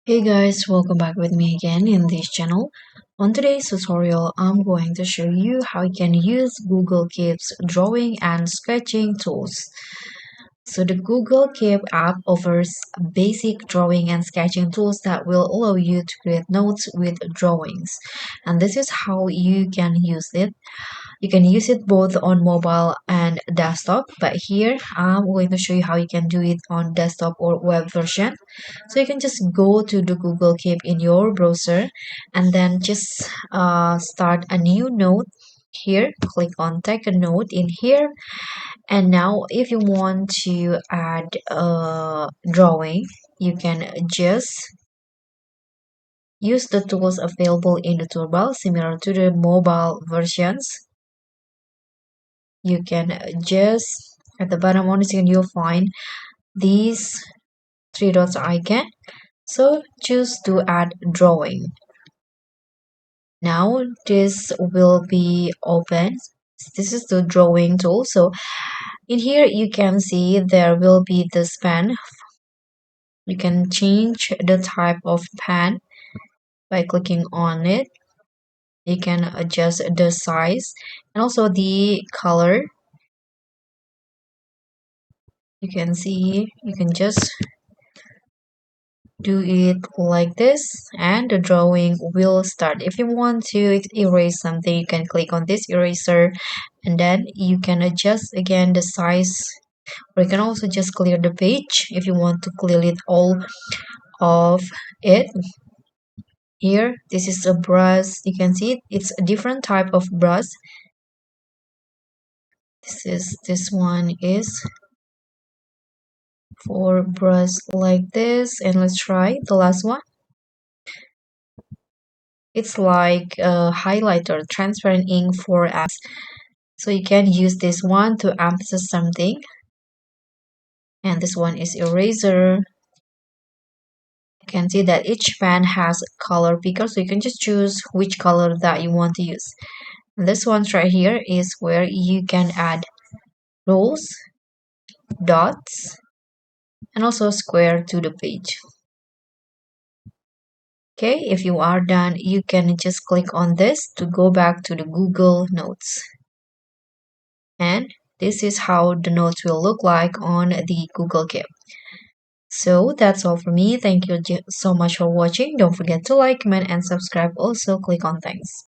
Hey guys, welcome back with me again in this channel. On today's tutorial, I'm going to show you how you can use Google Keep's drawing and sketching tools. So the Google Keep app offers basic drawing and sketching tools that will allow you to create notes with drawings. And this is how you can use it. You can use it both on mobile and desktop, but here I'm going to show you how you can do it on desktop or web version. So you can just go to the Google Keep in your browser and then just start a new note here. Click on take a note in here, and now if you want to add a drawing, you can just use the tools available in the toolbar similar to the mobile versions. You can just at the bottom on the screen you'll find these three dots icon, so choose to add drawing. Now this will be open. This is the drawing tool. So in here you can see there will be this pen. You can change the type of pen by clicking on it. You can adjust the size and also the color. You can see you can just do it like this and the drawing will start. If you want to erase something, you can click on this eraser and then you can adjust again the size, or you can also just clear the page if you want to clear it all of it. Here this is a brush, you can see it's a different type of brush. This one is for brush like this, and let's try the last one. It's like a highlighter, transparent ink for apps. So you can use this one to emphasize something. And this one is eraser. You can see that each pen has a color picker, so you can just choose which color that you want to use. And this one right here is where you can add rows, dots, and also square to the page. Okay, if you are done, you can just click on this to go back to the Google Notes. And this is how the notes will look like on the Google Keep. So that's all for me. Thank you so much for watching. Don't forget to like, comment, and subscribe. Also, click on thanks.